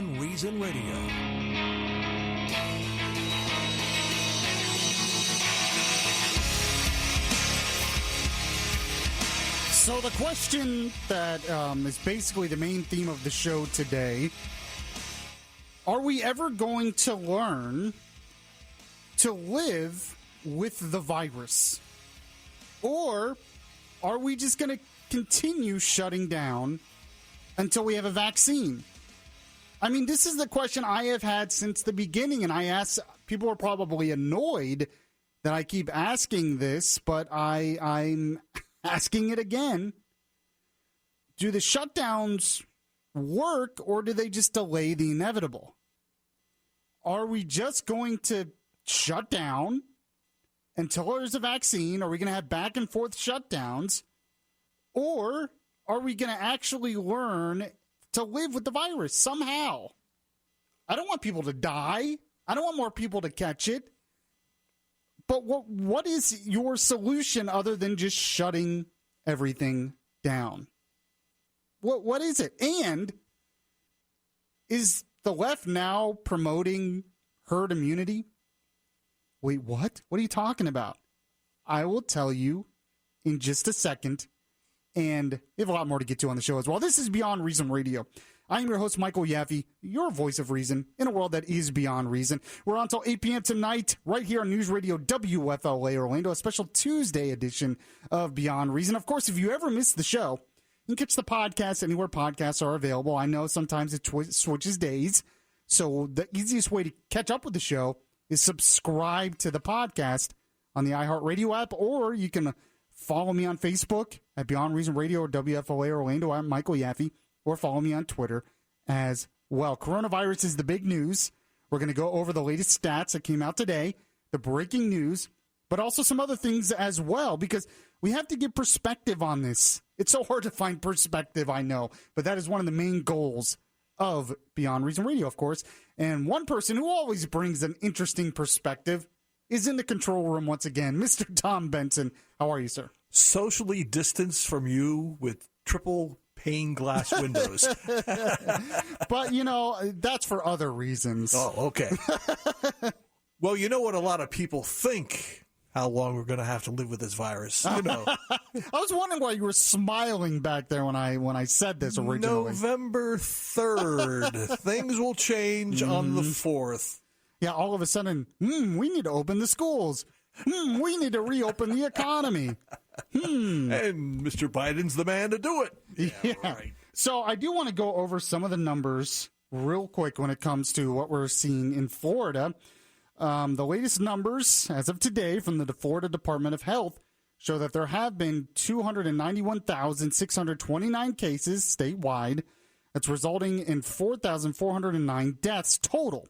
Beyond Reason Radio. So the question that is basically the main theme of the show today, are we ever going to learn to live with the virus? Or are we just going to continue shutting down until we have a vaccine? I mean, this is the question I have had since the beginning, and I ask, people are probably annoyed that I keep asking this, but I'm asking it again. Do the shutdowns work, or do they just delay the inevitable? Are we just going to shut down until there's a vaccine? Are we going to have back and forth shutdowns? Or are we going to actually learn to live with the virus somehow? I don't want people to die. I don't want more people to catch it. But what is your solution other than just shutting everything down? What is it? And is the left now promoting herd immunity? Wait, what? What are you talking about? I will tell you in just a second. And we have a lot more to get to on the show as well. This is Beyond Reason Radio. I am your host, Michael Yaffee, your voice of reason in a world that is beyond reason. We're on until 8 p.m. tonight, right here on News Radio WFLA Orlando, a special Tuesday edition of Beyond Reason. Of course, if you ever miss the show, you can catch the podcast anywhere podcasts are available. I know sometimes it switches days, so the easiest way to catch up with the show is subscribe to the podcast on the iHeartRadio app, or you can follow me on Facebook at Beyond Reason Radio or WFLA Orlando. I'm Michael Yaffee. Or follow me on Twitter as well. Coronavirus is the big news. We're going to go over the latest stats that came out today, the breaking news, but also some other things as well, because we have to get perspective on this. It's so hard to find perspective, I know, but that is one of the main goals of Beyond Reason Radio, of course. And one person who always brings an interesting perspective is in the control room once again, Mr. Tom Benson. How are you, sir? Socially distanced from you with triple pane glass windows. But, you know, that's for other reasons. Oh, okay. Well, you know what a lot of people think, how long we're going to have to live with this virus. You know. I was wondering why you were smiling back there when I said this originally. November 3rd. Things will change on the 4th. Yeah, all of a sudden, we need to open the schools. We need to reopen the economy. And Mr. Biden's the man to do it. Yeah. Right. So I do want to go over some of the numbers real quick when it comes to what we're seeing in Florida. The latest numbers as of today from the Florida Department of Health show that there have been 291,629 cases statewide. That's resulting in 4,409 deaths total.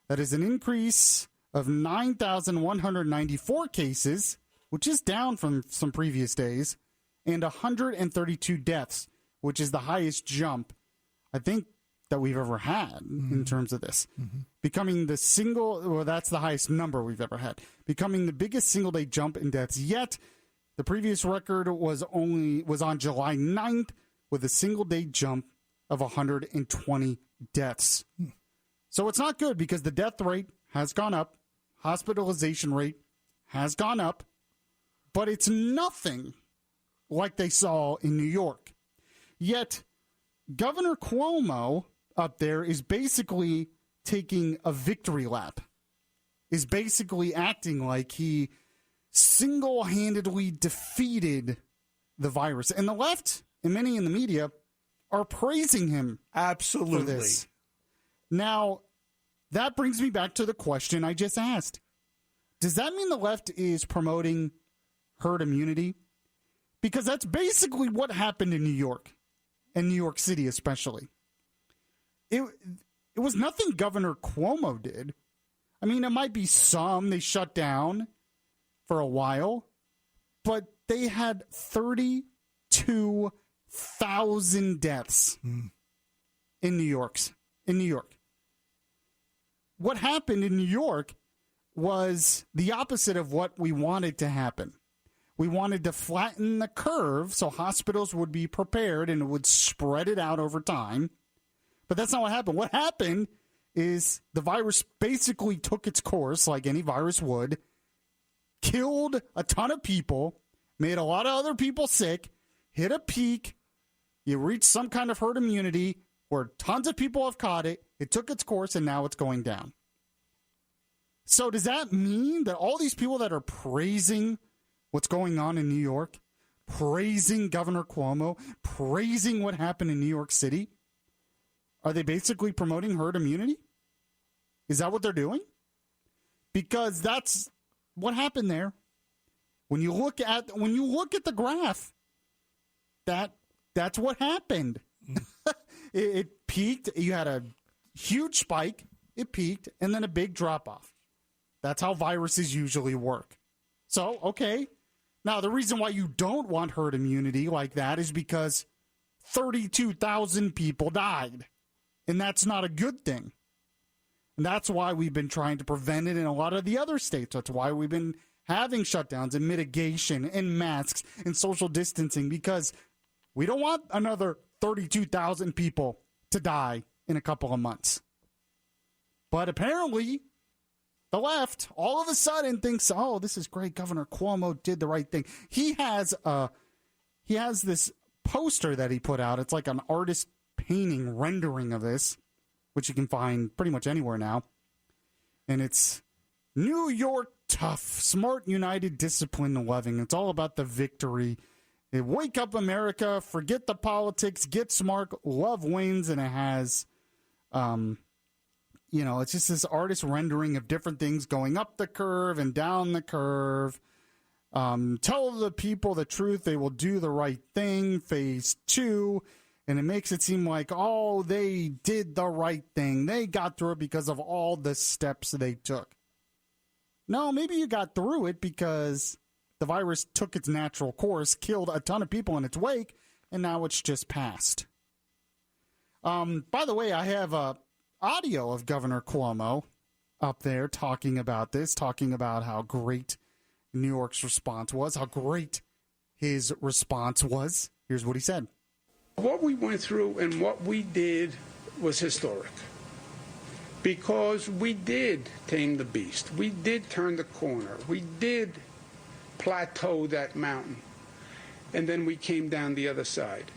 That is an increase of 9,194 cases, which is down from some previous days, and 132 deaths, which is the highest jump, I think, that we've ever had in terms of this. Becoming the that's the highest number we've ever had. Becoming the biggest single-day jump in deaths yet. The previous record was on July 9th with a single-day jump of 120 deaths. So it's not good because the death rate has gone up. Hospitalization rate has gone up. But it's nothing like they saw in New York. Yet, Governor Cuomo up there is basically taking a victory lap, is basically acting like he single-handedly defeated the virus. And the left, and many in the media, are praising him Absolutely. for this. Now, that brings me back to the question I just asked. Does that mean the left is promoting herd immunity? Because that's basically what happened in New York, and New York City especially. It was nothing Governor Cuomo did. I mean, it might be they shut down for a while, but they had 32,000 deaths in New York. What happened in New York was the opposite of what we wanted to happen. We wanted to flatten the curve so hospitals would be prepared and it would spread it out over time. But that's not what happened. What happened is the virus basically took its course like any virus would, killed a ton of people, made a lot of other people sick, hit a peak, you reached some kind of herd immunity where tons of people have caught it, it took its course, and now it's going down. So does that mean that all these people that are praising what's going on in New York, praising Governor Cuomo, praising what happened in New York City, are they basically promoting herd immunity? Is that what they're doing? Because that's what happened there. When you look at the graph, that's what happened. It peaked. You had a huge spike. It peaked, and then a big drop off. That's how viruses usually work. So, okay. Now, the reason why you don't want herd immunity like that is because 32,000 people died. And that's not a good thing. And that's why we've been trying to prevent it in a lot of the other states. That's why we've been having shutdowns and mitigation and masks and social distancing, because we don't want another 32,000 people to die in a couple of months. But apparently, the left all of a sudden thinks, oh, this is great. Governor Cuomo did the right thing. He has this poster that he put out. It's like an artist painting rendering of this, which you can find pretty much anywhere now. And it's New York tough, smart, united, disciplined, loving. It's all about the victory. Wake up, America. Forget the politics. Get smart. Love wins. And it has, it's just this artist rendering of different things going up the curve and down the curve. Tell the people the truth. They will do the right thing. Phase 2. And it makes it seem like, oh, they did the right thing. They got through it because of all the steps they took. No, maybe you got through it because the virus took its natural course, killed a ton of people in its wake, and now it's just passed. By the way, I have audio of Governor Cuomo up there talking about this, talking about how great New York's response was, how great his response was. Here's what he said. What we went through and what we did was historic, because we did tame the beast. We did turn the corner. We did plateau that mountain, and then we came down the other side.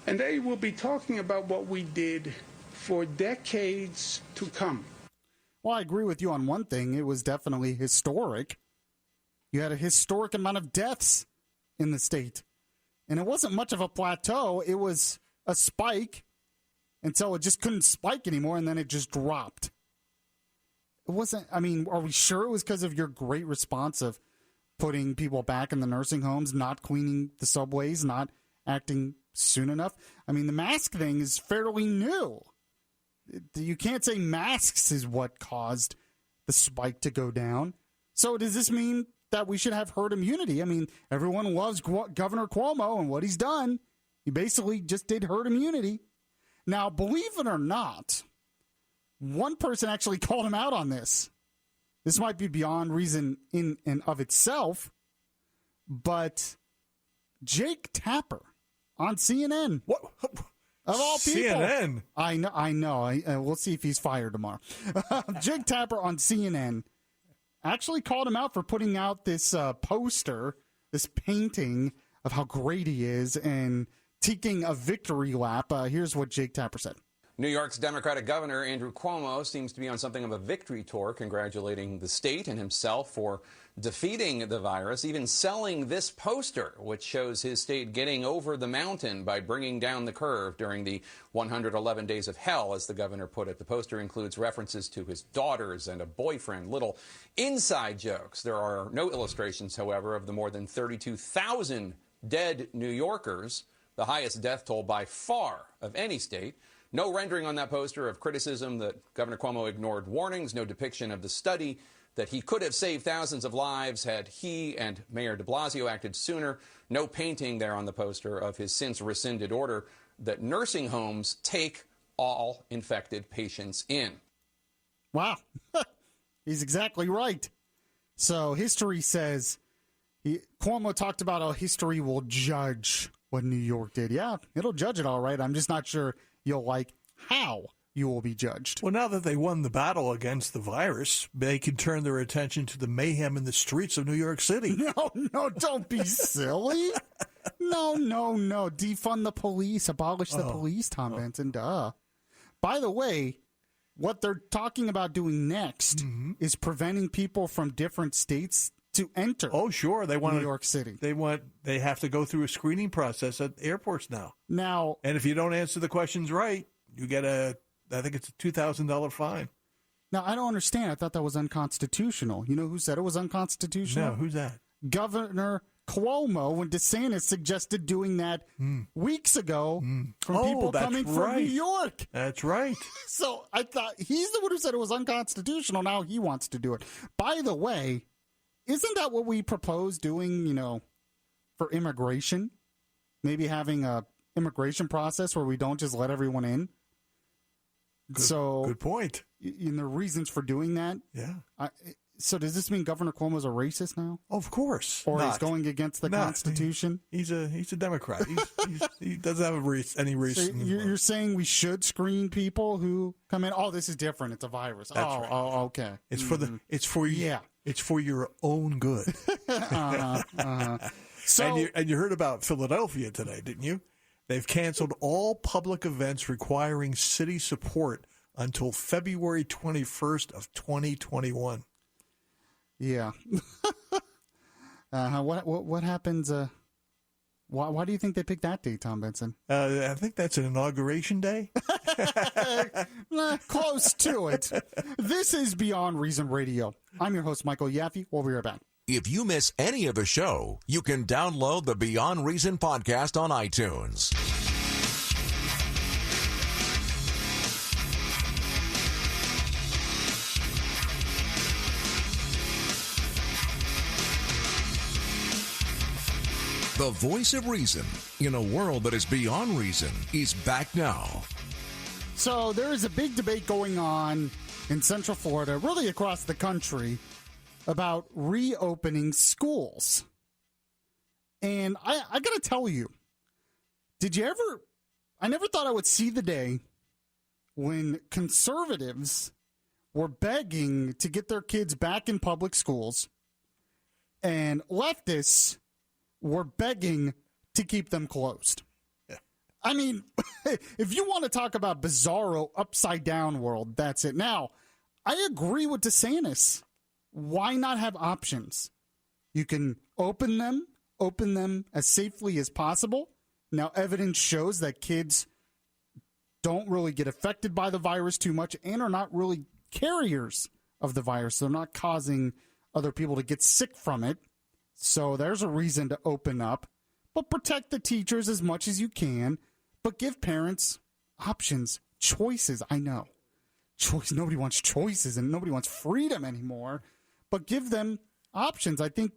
And they will be talking about what we did for decades to come. Well, I agree with you on one thing. It was definitely historic. You had a historic amount of deaths in the state. And it wasn't much of a plateau. It was a spike until it just couldn't spike anymore, and then it just dropped. It wasn't, are we sure it was because of your great response of putting people back in the nursing homes, not cleaning the subways, not acting soon enough? The mask thing is fairly new. You can't say masks is what caused the spike to go down. So does this mean that we should have herd immunity? Everyone loves Governor Cuomo and what he's done. He basically just did herd immunity. Now, believe it or not, one person actually called him out on this. This might be beyond reason in and of itself, but Jake Tapper on CNN. What? Of all people. CNN? I know. We'll see if he's fired tomorrow. Jake Tapper on CNN actually called him out for putting out this poster, this painting of how great he is and taking a victory lap. Here's what Jake Tapper said. New York's Democratic Governor Andrew Cuomo seems to be on something of a victory tour, congratulating the state and himself for defeating the virus, even selling this poster, which shows his state getting over the mountain by bringing down the curve during the 111 days of hell, as the governor put it. The poster includes references to his daughters and a boyfriend, little inside jokes. There are no illustrations, however, of the more than 32,000 dead New Yorkers, the highest death toll by far of any state. No rendering on that poster of criticism that Governor Cuomo ignored warnings, no depiction of the study that he could have saved thousands of lives had he and Mayor de Blasio acted sooner. No painting there on the poster of his since rescinded order that nursing homes take all infected patients in. Wow. He's exactly right. So history says, Cuomo talked about how history will judge what New York did. Yeah, it'll judge it all right. I'm just not sure you'll like how you will be judged. Well, now that they won the battle against the virus, they can turn their attention to the mayhem in the streets of New York City. No, don't be silly. No. Defund the police. Abolish the police, Tom Benson. Duh. By the way, what they're talking about doing next is preventing people from different states to enter. Oh, sure. They want New York City. They have to go through a screening process at airports now. And if you don't answer the questions right, you get I think it's a $2,000 fine. Now, I don't understand. I thought that was unconstitutional. You know who said it was unconstitutional? No, who's that? Governor Cuomo, when DeSantis suggested doing that weeks ago from people coming from New York. That's right. So I thought he's the one who said it was unconstitutional. Now he wants to do it. By the way, isn't that what we propose doing, for immigration? Maybe having a immigration process where we don't just let everyone in? Good point. The reasons for doing that? Yeah. So does this mean Governor Cuomo's a racist now? Of course. Or he's going against the Constitution? He's a Democrat. He doesn't have any race. So you're saying we should screen people who come in? Oh, this is different. It's a virus. That's right. Oh, okay. It's for your own good. So, and you heard about Philadelphia today, didn't you? They've canceled all public events requiring city support until February 21st of 2021. Yeah. What happens? Why do you think they picked that date, Tom Benson? I think that's an inauguration day. Close to it. This is Beyond Reason Radio. I'm your host, Michael Yaffee. We'll be right back. If you miss any of the show, you can download the Beyond Reason podcast on iTunes. The voice of reason in a world that is beyond reason is back now. So there is a big debate going on in Central Florida, really across the country, about reopening schools. And I got to tell you, I never thought I would see the day when conservatives were begging to get their kids back in public schools and leftists were begging to keep them closed. Yeah. I mean, if you want to talk about bizarro upside down world, that's it. Now, I agree with DeSantis. Why not have options? You can open them as safely as possible. Now, evidence shows that kids don't really get affected by the virus too much and are not really carriers of the virus. They're not causing other people to get sick from it. So there's a reason to open up, but protect the teachers as much as you can, but give parents options, choices. I know. Choice. Nobody wants choices and nobody wants freedom anymore, but give them options. I think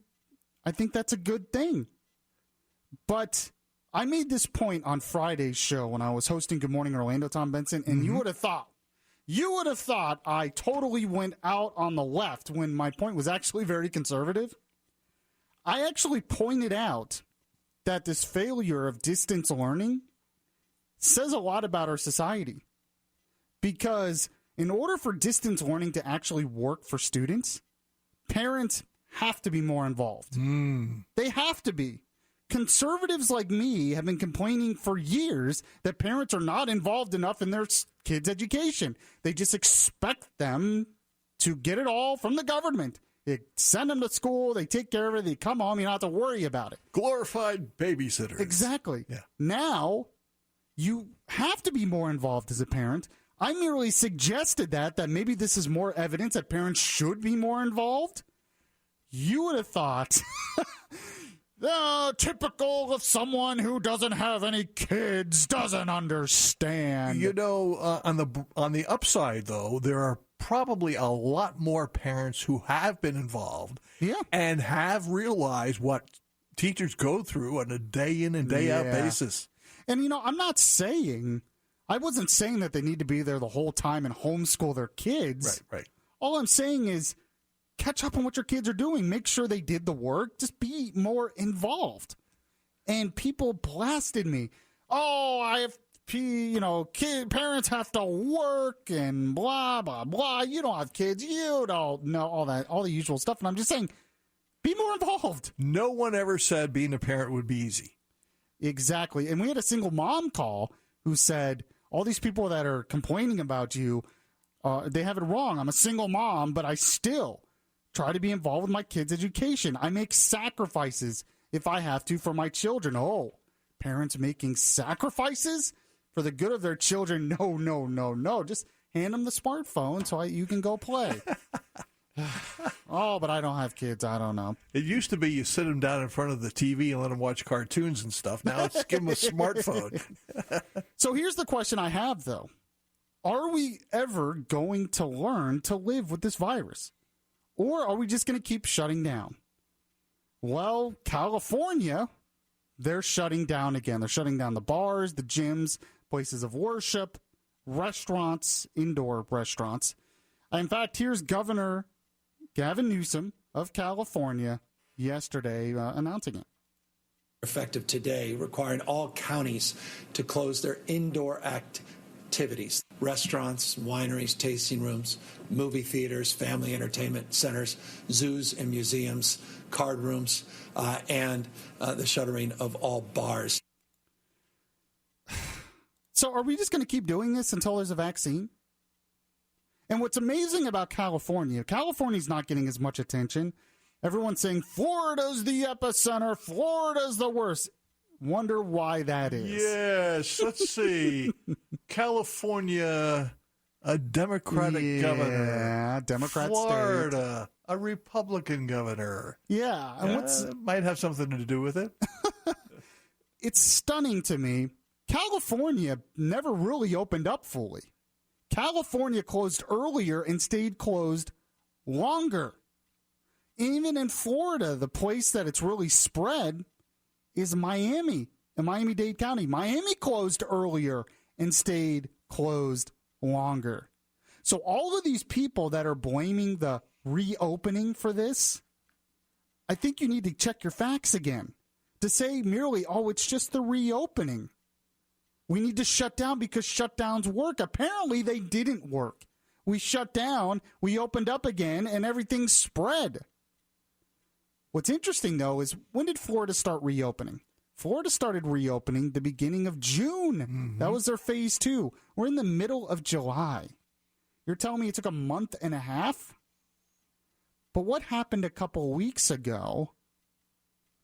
that's a good thing. But I made this point on Friday's show when I was hosting Good Morning Orlando, Tom Benson, and you would have thought I totally went out on the left when my point was actually very conservative. I actually pointed out that this failure of distance learning says a lot about our society. Because in order for distance learning to actually work for students, parents have to be more involved. They have to be. Conservatives like me have been complaining for years that parents are not involved enough in their kids' education. They just expect them to get it all from the government. They send them to school, they take care of it, they come home, you don't have to worry about it. Glorified babysitters. Exactly. Yeah. Now, you have to be more involved as a parent. I merely suggested that maybe this is more evidence that parents should be more involved. You would have thought, typical of someone who doesn't have any kids, doesn't understand. On the upside, though, there are probably a lot more parents who have been involved and have realized what teachers go through on a day in and day out basis. And, I wasn't saying that they need to be there the whole time and homeschool their kids. Right. All I'm saying is catch up on what your kids are doing. Make sure they did the work. Just be more involved. And people blasted me. Oh, I have parents have to work and blah, blah, blah. You don't have kids. You don't know all the usual stuff. And I'm just saying, be more involved. No one ever said being a parent would be easy. Exactly. And we had a single mom call who said, all these people that are complaining about you, they have it wrong. I'm a single mom, but I still try to be involved with my kids' education. I make sacrifices if I have to for my children. Oh, parents making sacrifices for the good of their children? No, no, no, no. Just hand them the smartphone so you can go play. Oh, but I don't have kids. I don't know. It used to be you sit them down in front of the TV and let them watch cartoons and stuff. Now it's give them a smartphone. So here's the question I have, though. Are we ever going to learn to live with this virus? Or are we just going to keep shutting down? Well, California, they're shutting down again. They're shutting down the bars, the gyms, places of worship, restaurants, indoor restaurants. In fact, here's Governor Gavin Newsom of California yesterday announcing it. Effective today, requiring all counties to close their indoor activities. Restaurants, wineries, tasting rooms, movie theaters, family entertainment centers, zoos and museums, card rooms, and the shuttering of all bars. So are we just going to keep doing this until there's a vaccine? And what's amazing about California's not getting as much attention. Everyone's saying Florida's the epicenter, Florida's the worst. Wonder why that is. Yes, let's see. California, a Democratic governor. Yeah, Democrat Florida, a Republican governor. Yeah. And might have something to do with it. It's stunning to me. California never really opened up fully. California closed earlier and stayed closed longer. Even in Florida, the place that it's really spread is Miami, in Miami-Dade County. Miami closed earlier and stayed closed longer. So all of these people that are blaming the reopening for this, I think you need to check your facts again. To say merely, it's just the reopening. We need to shut down because shutdowns work. Apparently, they didn't work. We shut down, we opened up again, and everything spread. What's interesting, though, is when did Florida start reopening? Florida started reopening the beginning of June. Mm-hmm. That was their phase 2. We're in the middle of July. You're telling me it took a month and a half? But what happened a couple weeks ago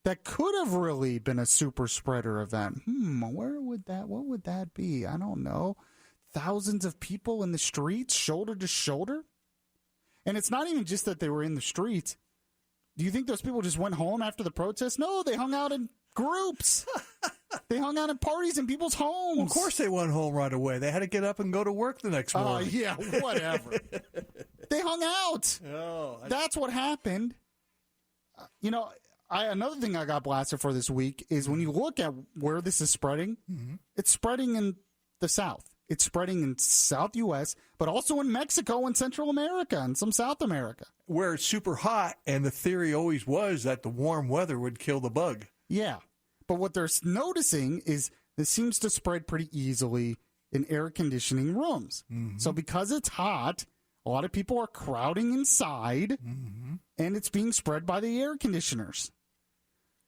that could have really been a super spreader event? What would that be? I don't know. Thousands of people in the streets, shoulder to shoulder? And it's not even just that they were in the streets. Do you think those people just went home after the protest? No, they hung out in groups. They hung out at parties in people's homes. Well, of course they went home right away. They had to get up and go to work the next morning. Yeah, whatever. They hung out. That's what happened. Another thing I got blasted for this week is when you look at where this is spreading, it's spreading in the South. It's spreading in South U.S., but also in Mexico and Central America and some South America. Where it's super hot, and the theory always was that the warm weather would kill the bug. Yeah, but what they're noticing is this seems to spread pretty easily in air conditioning rooms. Mm-hmm. So because it's hot, a lot of people are crowding inside, and it's being spread by the air conditioners.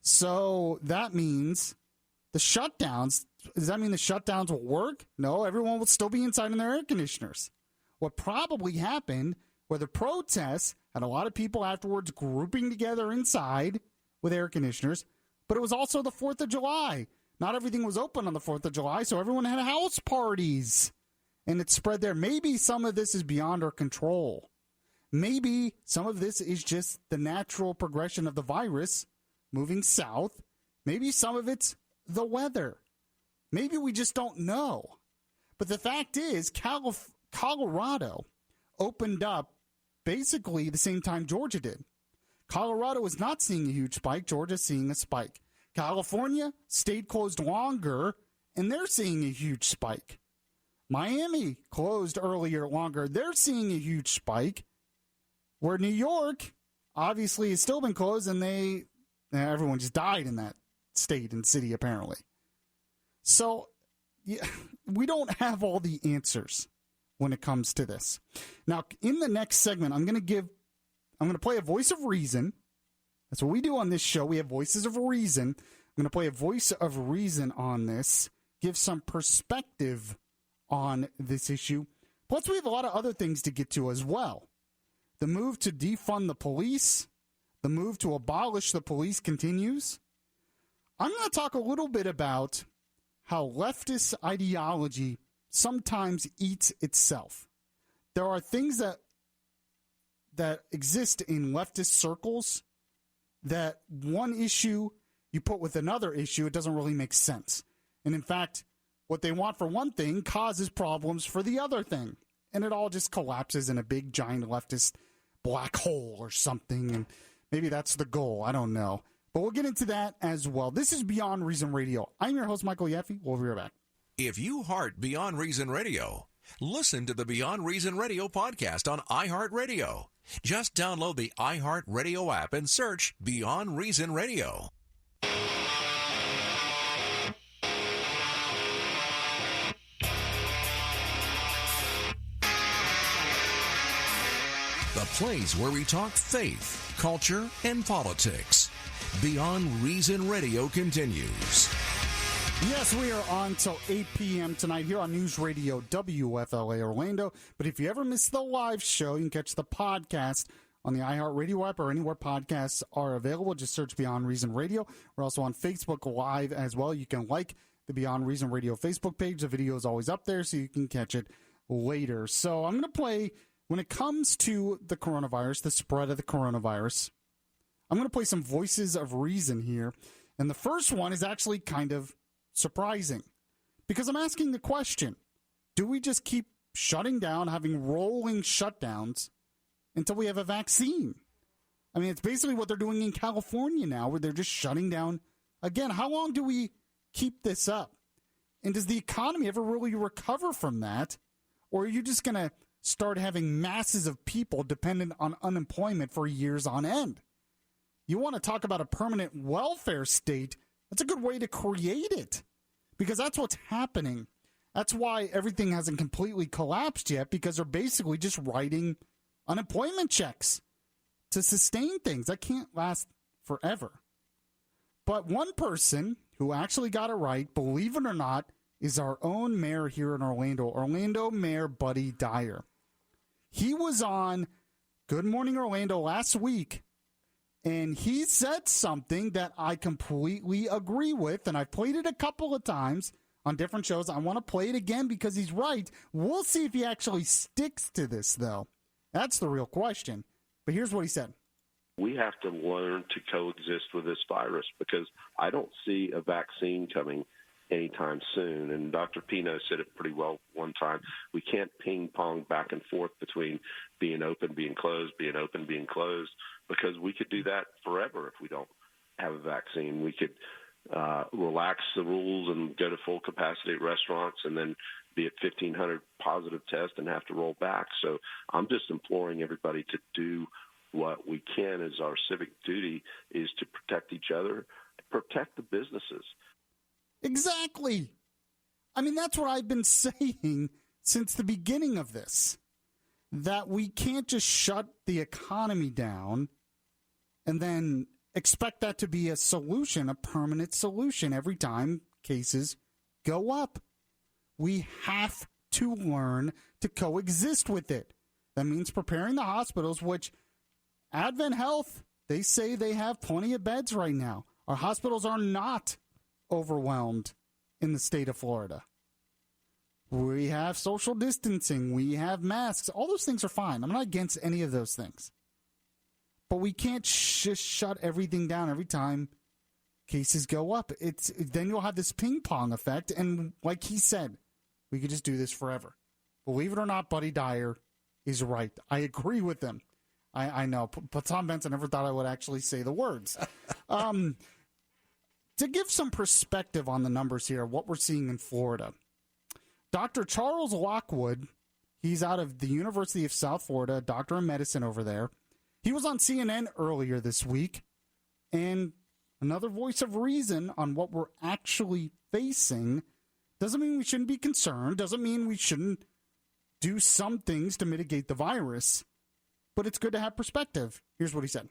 So that means the shutdowns, does that mean the shutdowns will work? No, everyone will still be inside in their air conditioners. What probably happened were the protests had a lot of people afterwards grouping together inside with air conditioners, but it was also the 4th of July. Not everything was open on the 4th of July, so everyone had house parties, and it spread there. Maybe some of this is beyond our control. Maybe some of this is just the natural progression of the virus moving south. Maybe some of it's the weather. Maybe we just don't know. But the fact is, Colorado opened up basically the same time Georgia did. Colorado is not seeing a huge spike. Georgia's seeing a spike. California stayed closed longer, and they're seeing a huge spike. Miami closed earlier, longer. They're seeing a huge spike. Where New York, obviously, has still been closed, and everyone just died in that state and city, apparently. So, we don't have all the answers when it comes to this. Now, in the next segment, I'm going to play a voice of reason. That's what we do on this show. We have voices of reason. I'm going to play a voice of reason on this, give some perspective on this issue. Plus, we have a lot of other things to get to as well. The move to defund the police, the move to abolish the police continues. I'm going to talk a little bit about how leftist ideology sometimes eats itself. There are things that exist in leftist circles that one issue you put with another issue, it doesn't really make sense. And in fact, what they want for one thing causes problems for the other thing. And it all just collapses in a big, giant leftist black hole or something. And maybe that's the goal. I don't know. But we'll get into that as well. This is Beyond Reason Radio. I'm your host, Michael Yaffee. We'll be right back. If you heart Beyond Reason Radio, listen to the Beyond Reason Radio podcast on iHeartRadio. Just download the iHeartRadio app and search Beyond Reason Radio. The place where we talk faith, culture, and politics. Beyond Reason Radio continues. Yes, we are on till 8 p.m. tonight here on News Radio WFLA Orlando. But if you ever miss the live show, you can catch the podcast on the iHeartRadio app or anywhere podcasts are available. Just search Beyond Reason Radio. We're also on Facebook Live as well. You can like the Beyond Reason Radio Facebook page. The video is always up there, so you can catch it later. So I'm going to play, when it comes to the coronavirus, the spread of the coronavirus, I'm going to play some voices of reason here. And the first one is actually kind of surprising, because I'm asking the question, do we just keep shutting down, having rolling shutdowns until we have a vaccine? I mean, it's basically what they're doing in California now, where they're just shutting down again. How long do we keep this up? And does the economy ever really recover from that? Or are you just going to start having masses of people dependent on unemployment for years on end? You want to talk about a permanent welfare state? That's a good way to create it, because that's what's happening. That's why everything hasn't completely collapsed yet, because they're basically just writing unemployment checks to sustain things. That can't last forever. But one person who actually got it right, believe it or not, is our own mayor here in Orlando Mayor Buddy Dyer. He was on Good Morning Orlando last week, and he said something that I completely agree with, and I've played it a couple of times on different shows. I want to play it again because he's right. We'll see if he actually sticks to this, though. That's the real question. But here's what he said. We have to learn to coexist with this virus, because I don't see a vaccine coming anytime soon. And Dr. Pino said it pretty well one time. We can't ping pong back and forth between being open, being closed, being open, being closed, because we could do that forever if we don't have a vaccine. We could relax the rules and go to full capacity at restaurants and then be at 1,500 positive tests and have to roll back. So I'm just imploring everybody to do what we can as our civic duty, is to protect each other, protect the businesses. Exactly. I mean, that's what I've been saying since the beginning of this, that we can't just shut the economy down and then expect that to be a solution, a permanent solution every time cases go up. We have to learn to coexist with it. That means preparing the hospitals, which Advent Health, they say they have plenty of beds right now. Our hospitals are not overwhelmed in the state of Florida. We have social distancing. We have masks. All those things are fine. I'm not against any of those things. But we can't just shut everything down every time cases go up. Then you'll have this ping pong effect. And like he said, we could just do this forever. Believe it or not, Buddy Dyer is right. I agree with him. I know. But Tom Benson never thought I would actually say the words. To give some perspective on the numbers here, what we're seeing in Florida, Dr. Charles Lockwood, he's out of the University of South Florida, doctor of medicine over there. He was on CNN earlier this week, and another voice of reason on what we're actually facing, Doesn't mean we shouldn't be concerned. Doesn't mean we shouldn't do some things to mitigate the virus. But it's good to have perspective. Here's what he said.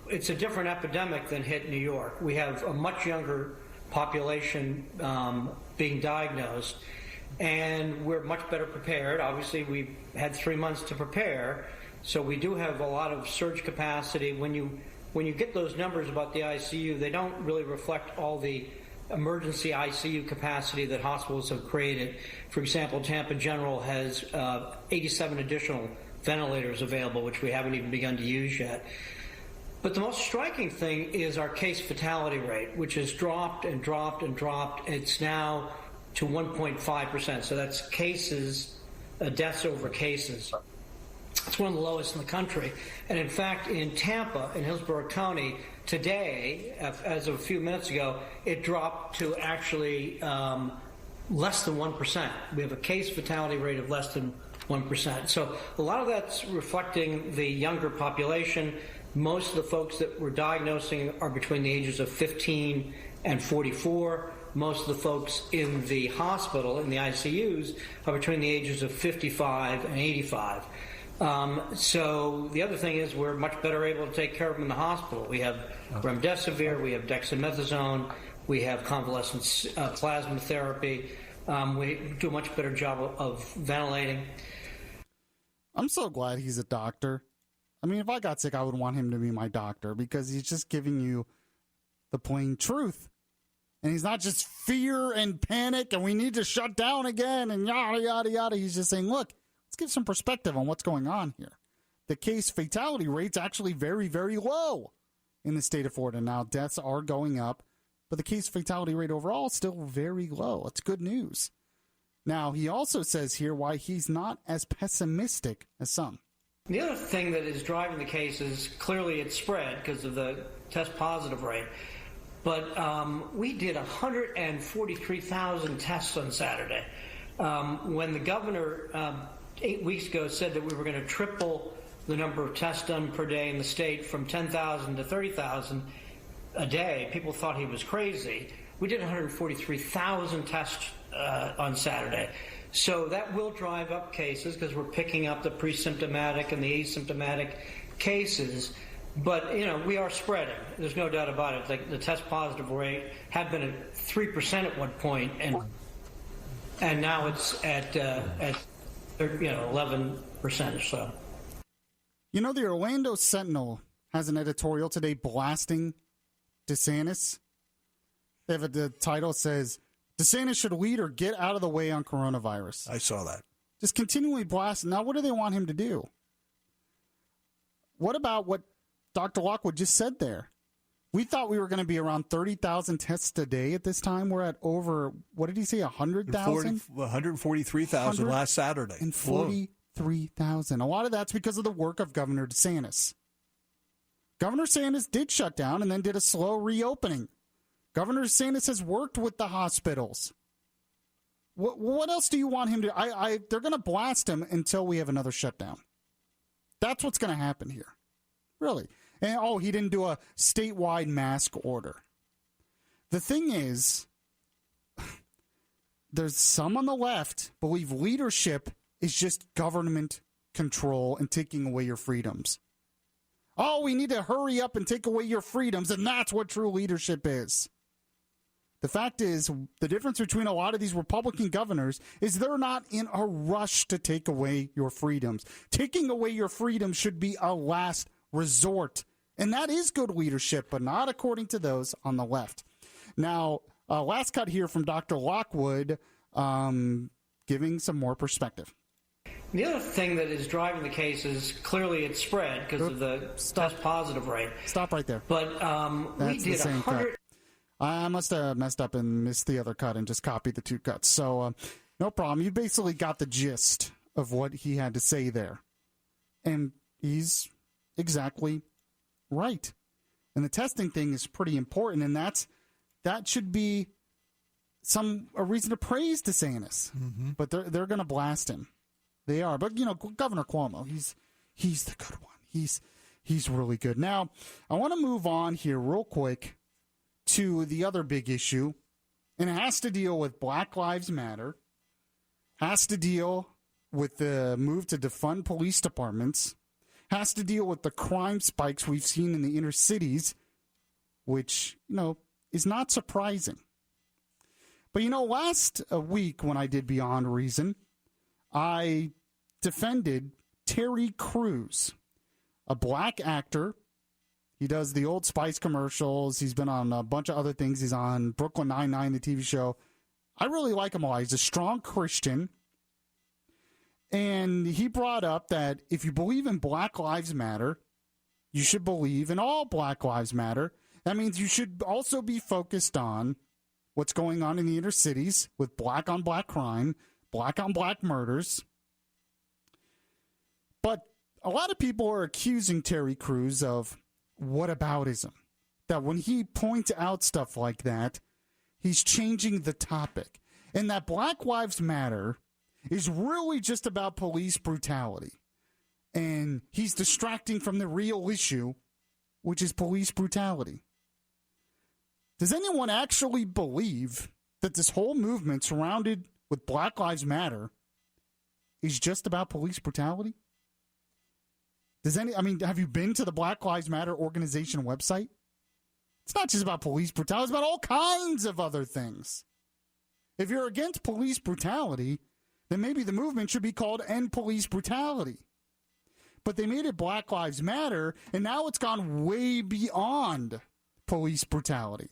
It's a different epidemic than hit New York. We have a much younger population being diagnosed, and we're much better prepared. Obviously, we've had 3 months to prepare, so we do have a lot of surge capacity. When you get those numbers about the ICU, they don't really reflect all the emergency ICU capacity that hospitals have created. For example, Tampa General has 87 additional ventilators available, which we haven't even begun to use yet. But the most striking thing is our case fatality rate, which has dropped and dropped and dropped. It's now to 1.5%. So that's cases, deaths over cases. It's one of the lowest in the country. And in fact, in Tampa, in Hillsborough County, today, as of a few minutes ago, it dropped to actually less than 1%. We have a case fatality rate of less than 1%. So a lot of that's reflecting the younger population. Most of the folks that we're diagnosing are between the ages of 15 and 44. Most of the folks in the hospital, in the ICUs, are between the ages of 55 and 85. So the other thing is we're much better able to take care of them in the hospital. We have remdesivir, we have dexamethasone, we have convalescent plasma therapy. We do a much better job of ventilating. I'm so glad he's a doctor. I mean, if I got sick, I would want him to be my doctor because he's just giving you the plain truth. And he's not just fear and panic and we need to shut down again and yada, yada, yada. He's just saying, look, let's give some perspective on what's going on here. The case fatality rate's actually very, very low in the state of Florida. Now, deaths are going up, but the case fatality rate overall is still very low. It's good news. Now, he also says here why he's not as pessimistic as some. The other thing that is driving the case is clearly it's spread because of the test positive rate. But we did 143,000 tests on Saturday. When the governor 8 weeks ago said that we were going to triple the number of tests done per day in the state from 10,000 to 30,000 a day, people thought he was crazy. We did 143,000 tests on Saturday. So that will drive up cases because we're picking up the pre-symptomatic and the asymptomatic cases. But, you know, we are spreading. There's no doubt about it. Like the test positive rate had been at 3% at one point, and now it's at 11% or so. You know, the Orlando Sentinel has an editorial today blasting DeSantis. They have the title says, DeSantis should lead or get out of the way on coronavirus. I saw that. Just continually blasting. Now, what do they want him to do? What about what Dr. Lockwood just said there? We thought we were going to be around 30,000 tests a day at this time. We're at over, what did he say, 100,000? 143,000 last Saturday. And 43,000. A lot of that's because of the work of Governor DeSantis. Governor DeSantis did shut down and then did a slow reopening. Governor DeSantis has worked with the hospitals. What else do you want him to? They're going to blast him until we have another shutdown. That's what's going to happen here. Really. And, he didn't do a statewide mask order. The thing is, there's some on the left believe leadership is just government control and taking away your freedoms. Oh, we need to hurry up and take away your freedoms, and that's what true leadership is. The fact is, the difference between a lot of these Republican governors is they're not in a rush to take away your freedoms. Taking away your freedoms should be a last resort. And that is good leadership, but not according to those on the left. Now, last cut here from Dr. Lockwood, giving some more perspective. The other thing that is driving the case is clearly it's spread because of the test positive rate. Stop right there. But we did 100. I must have messed up and missed the other cut and just copied the two cuts. So no problem. You basically got the gist of what he had to say there. And he's exactly right. And the testing thing is pretty important, and that should be a reason to praise DeSantis. Mm-hmm. But they're going to blast him. They are. But, Governor Cuomo, he's the good one. He's really good. Now, I want to move on here real quick to the other big issue, And it has to deal with Black Lives Matter, has to deal with the move to defund police departments, has to deal with the crime spikes we've seen in the inner cities, which, is not surprising. But, last week when I did Beyond Reason, I defended Terry Crews, a black actor. He does the Old Spice commercials. He's been on a bunch of other things. He's on Brooklyn Nine-Nine, the TV show. I really like him a lot. He's a strong Christian. And he brought up that if you believe in Black Lives Matter, you should believe in all Black Lives Matter. That means you should also be focused on what's going on in the inner cities with black-on-black crime, black-on-black murders. But a lot of people are accusing Terry Crews of whataboutism, that when he points out stuff like that, he's changing the topic, and that Black Lives Matter is really just about police brutality, and he's distracting from the real issue, which is police brutality. Does anyone actually believe that this whole movement surrounded with Black Lives Matter is just about police brutality? Have you been to the Black Lives Matter organization website? It's not just about police brutality. It's about all kinds of other things. If you're against police brutality, then maybe the movement should be called End Police Brutality. But they made it Black Lives Matter, and now it's gone way beyond police brutality.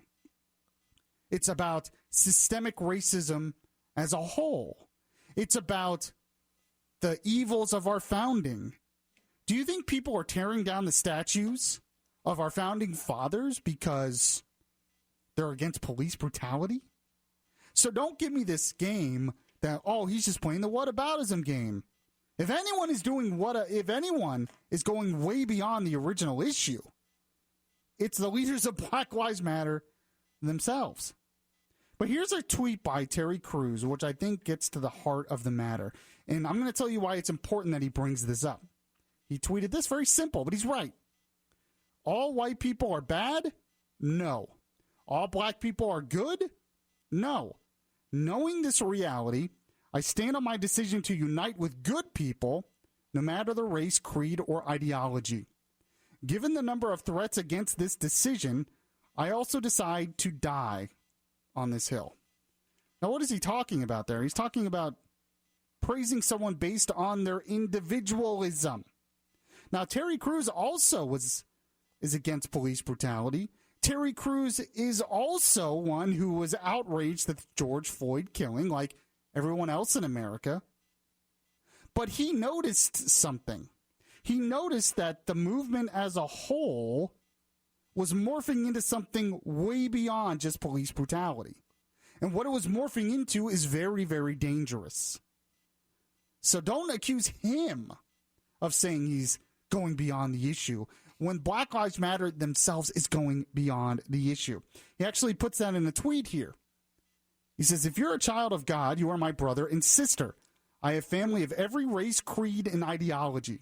It's about systemic racism as a whole. It's about the evils of our founding. Do you think people are tearing down the statues of our founding fathers because they're against police brutality? So don't give me this game that, he's just playing the whataboutism game. If anyone is going way beyond the original issue, it's the leaders of Black Lives Matter themselves. But here's a tweet by Terry Crews, which I think gets to the heart of the matter. And I'm going to tell you why it's important that he brings this up. He tweeted this, very simple, but he's right. All white people are bad? No. All black people are good? No. Knowing this reality, I stand on my decision to unite with good people, no matter the race, creed, or ideology. Given the number of threats against this decision, I also decide to die on this hill. Now, what is he talking about there? He's talking about praising someone based on their individualism. Now, Terry Crews also is against police brutality. Terry Crews is also one who was outraged at the George Floyd killing, like everyone else in America. But he noticed something. He noticed that the movement as a whole was morphing into something way beyond just police brutality. And what it was morphing into is very, very dangerous. So don't accuse him of saying he's going beyond the issue when Black Lives Matter themselves is going beyond the issue. He actually puts that in a tweet here. He says, if you're a child of God, you are my brother and sister. I have family of every race, creed, and ideology.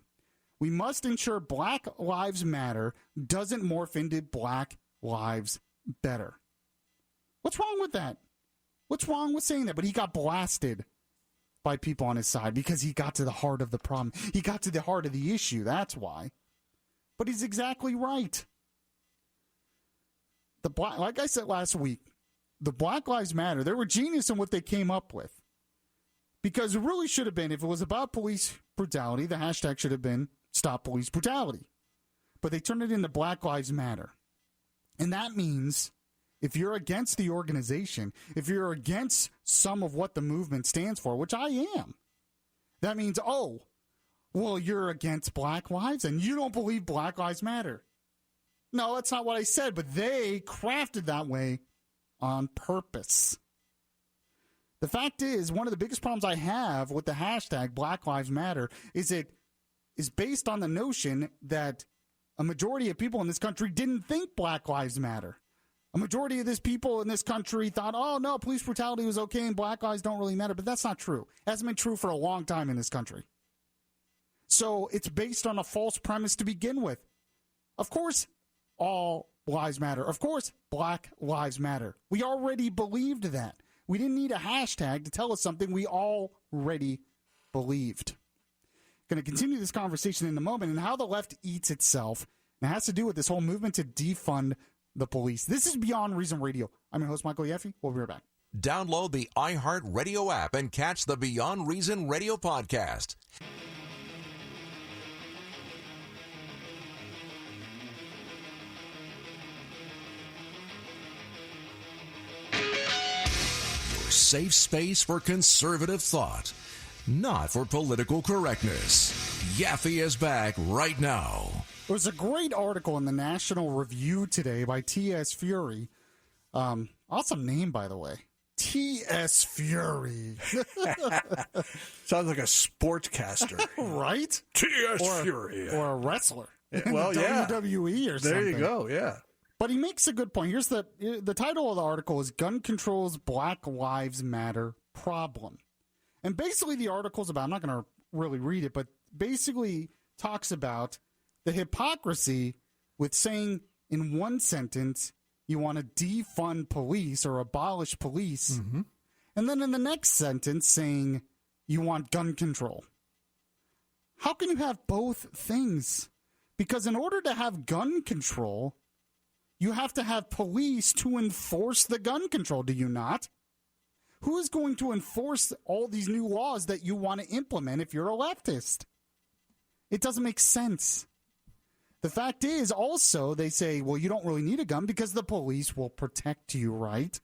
We must ensure Black Lives Matter doesn't morph into Black Lives Better. What's wrong with that? What's wrong with saying that? But he got blasted by people on his side because he got to the heart of the problem. He got to the heart of the issue. That's why. But he's exactly right. Like I said last week, the Black Lives Matter, they were genius in what they came up with. Because it really should have been, if it was about police brutality, the hashtag should have been Stop Police Brutality. But they turned it into Black Lives Matter. And that means if you're against the organization, if you're against some of what the movement stands for, which I am, that means, you're against Black lives and you don't believe Black Lives Matter. No, that's not what I said, but they crafted that way on purpose. The fact is, one of the biggest problems I have with the hashtag Black Lives Matter is it is based on the notion that a majority of people in this country didn't think Black Lives Matter. A majority of these people in this country thought, no, police brutality was okay and Black lives don't really matter. But that's not true. It hasn't been true for a long time in this country. So it's based on a false premise to begin with. Of course, all lives matter. Of course, Black Lives Matter. We already believed that. We didn't need a hashtag to tell us something we already believed. Going to continue this conversation in a moment and how the left eats itself. And it has to do with this whole movement to defund the police. This is Beyond Reason Radio. I'm your host, Michael Yaffee. We'll be right back. Download the iHeart Radio app and catch the Beyond Reason Radio podcast. Your safe space for conservative thought, not for political correctness. Yaffee is back right now. There was a great article in the National Review today by T.S. Fury. Awesome name, by the way. T.S. Fury. Sounds like a sportscaster. Right? T.S. Fury. Or a wrestler. Well, yeah. WWE or something. There you go, yeah. But he makes a good point. Here's the title of the article is Gun Control's Black Lives Matter Problem. And basically the article's about, I'm not going to really read it, but basically talks about the hypocrisy with saying in one sentence you want to defund police or abolish police, and then in the next sentence saying you want gun control. How can you have both things? Because in order to have gun control, you have to have police to enforce the gun control, do you not? Who is going to enforce all these new laws that you want to implement if you're a leftist? It doesn't make sense. The fact is also they say, well, you don't really need a gun because the police will protect you, right?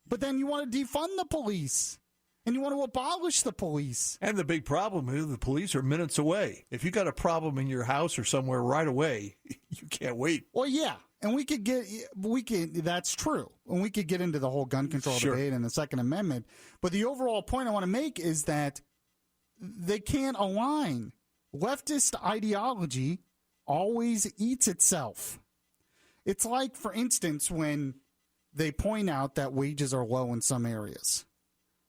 But then you want to defund the police and you want to abolish the police. And the big problem is the police are minutes away. If you got a problem in your house or somewhere right away, you can't wait. Well, yeah. And that's true. And we could get into the whole gun control debate and the Second Amendment. But the overall point I want to make is that they can't align. Leftist ideology always eats itself. It's like, for instance, when they point out that wages are low in some areas.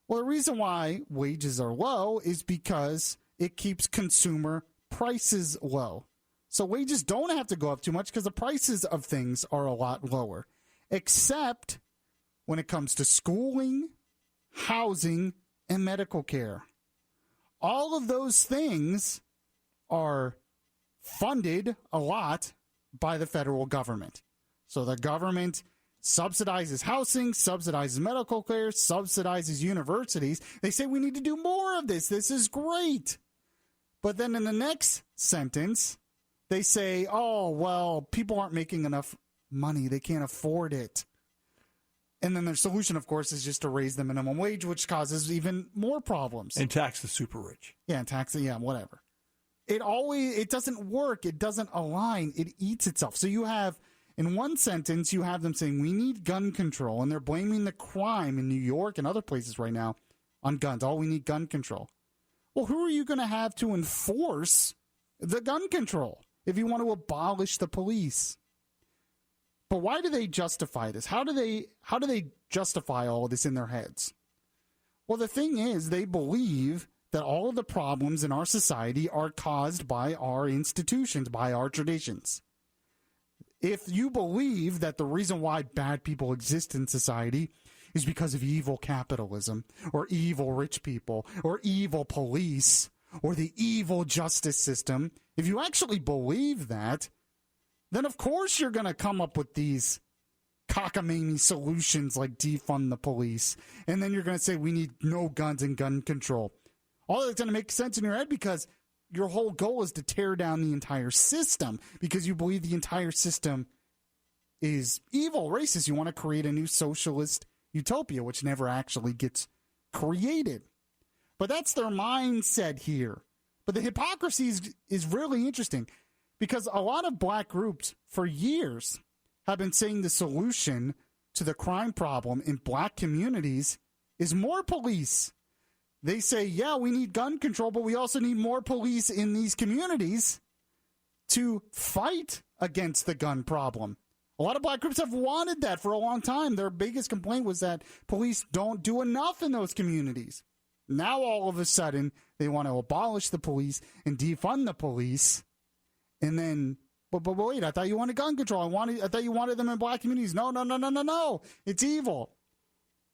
Well, the reason why wages are low is because it keeps consumer prices low. So wages don't have to go up too much because the prices of things are a lot lower, except when it comes to schooling, housing, and medical care. All of those things are funded a lot by the federal government. So the government subsidizes housing, subsidizes medical care, subsidizes universities. They say we need to do more of this. This is great. But then in the next sentence, they say, oh, well, people aren't making enough money. They can't afford it. And then their solution, of course, is just to raise the minimum wage, which causes even more problems. And tax the super rich. Yeah, whatever. It doesn't work. It doesn't align. It eats itself. So you have, in one sentence, you have them saying we need gun control, and they're blaming the crime in New York and other places right now on guns. Oh, we need gun control. Well, who are you going to have to enforce the gun control if you want to abolish the police? But why do they justify this? How do they justify all of this in their heads? Well, the thing is, they believe that all of the problems in our society are caused by our institutions, by our traditions. If you believe that the reason why bad people exist in society is because of evil capitalism, or evil rich people, or evil police, or the evil justice system, if you actually believe that, then of course you're going to come up with these cockamamie solutions like defund the police. And then you're going to say we need no guns and gun control. All that's going to make sense in your head because your whole goal is to tear down the entire system because you believe the entire system is evil, racist. You want to create a new socialist utopia, which never actually gets created. But that's their mindset here. But the hypocrisy is really interesting because a lot of black groups for years have been saying the solution to the crime problem in black communities is more police. They say, yeah, we need gun control, but we also need more police in these communities to fight against the gun problem. A lot of black groups have wanted that for a long time. Their biggest complaint was that police don't do enough in those communities. Now, all of a sudden, they want to abolish the police and defund the police. And then, but wait, I thought you wanted gun control. I thought you wanted them in black communities. No. It's evil.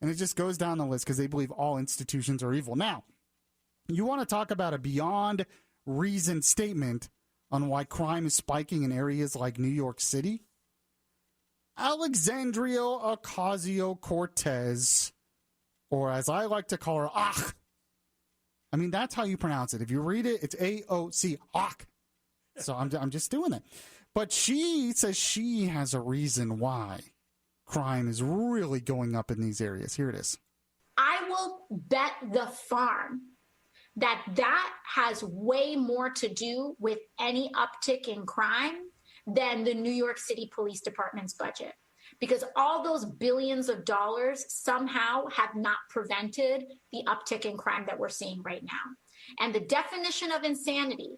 And it just goes down the list because they believe all institutions are evil. Now, you want to talk about a beyond reason statement on why crime is spiking in areas like New York City? Alexandria Ocasio-Cortez, or as I like to call her, Ach. I mean, that's how you pronounce it. If you read it, it's A-O-C, Ach. So I'm just doing it. But she says she has a reason why crime is really going up in these areas. Here it is. I will bet the farm that has way more to do with any uptick in crime than the New York City Police Department's budget. Because all those billions of dollars somehow have not prevented the uptick in crime that we're seeing right now. And the definition of insanity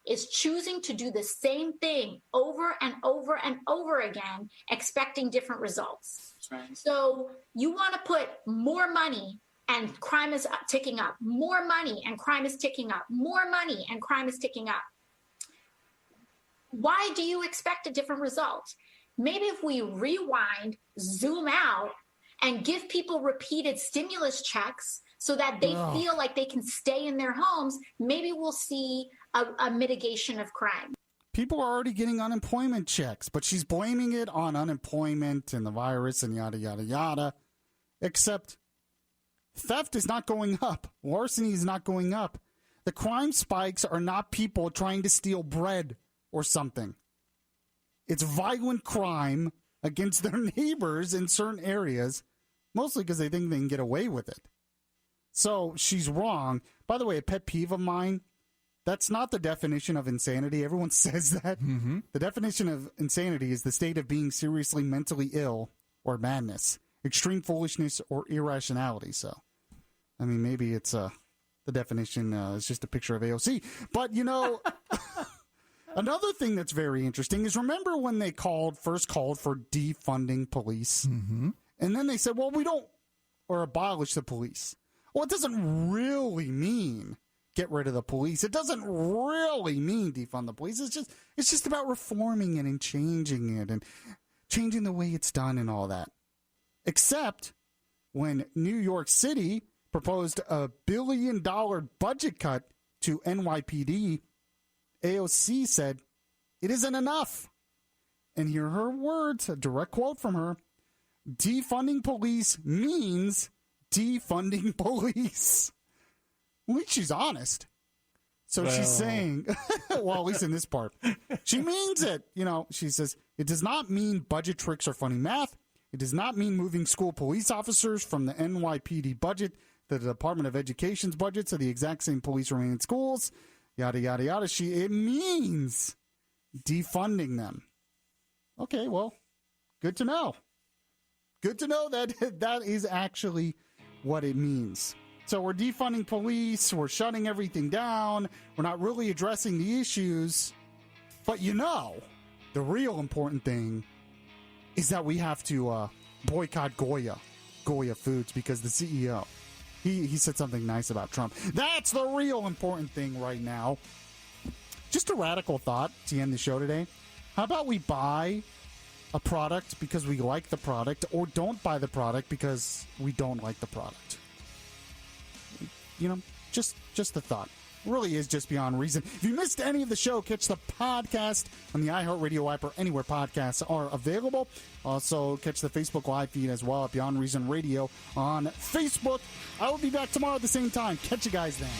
is choosing to do the same thing over and over and over again, expecting different results. Right. So you want to put more money and crime is ticking up, more money and crime is ticking up, more money and crime is ticking up. Why do you expect a different result? Maybe if we rewind, zoom out, and give people repeated stimulus checks so that they feel like they can stay in their homes, maybe we'll see a mitigation of crime. People are already getting unemployment checks, but she's blaming it on unemployment and the virus and yada, yada, yada. Except theft is not going up. Larceny is not going up. The crime spikes are not people trying to steal bread or something. It's violent crime against their neighbors in certain areas, mostly because they think they can get away with it. So she's wrong. By the way, a pet peeve of mine, that's not the definition of insanity. Everyone says that. Mm-hmm. The definition of insanity is the state of being seriously mentally ill or madness, extreme foolishness, or irrationality. So, I mean, maybe it's the definition is just a picture of AOC. But, you know, another thing that's very interesting is remember when they first called for defunding police? Mm-hmm. And then they said, well, we don't, or abolish the police. Well, it doesn't really mean get rid of the police. It doesn't really mean defund the police. It's just about reforming it and changing the way it's done and all that. Except when New York City proposed a $1 billion budget cut to NYPD, AOC said it isn't enough. And here are her words, a direct quote from her. Defunding police means defunding police. At least she's honest. So she's saying, well, at least in this part, she means it. You know, she says, it does not mean budget tricks or funny math. It does not mean moving school police officers from the NYPD budget to the Department of Education's budget so the exact same police remain in schools, yada, yada, yada. It means defunding them. Okay, well, good to know. Good to know that that is actually what it means. So we're defunding police, we're shutting everything down, we're not really addressing the issues. But you know, the real important thing is that we have to boycott Goya Foods, because the CEO, he said something nice about Trump. That's the real important thing right now. Just a radical thought to end the show today. How about we buy a product because we like the product, or don't buy the product because we don't like the product? You know, just the thought. It really is just beyond reason. If you missed any of the show, catch the podcast on the iHeartRadio app or anywhere podcasts are available. Also, catch the Facebook live feed as well at Beyond Reason Radio on Facebook. I will be back tomorrow at the same time. Catch you guys then.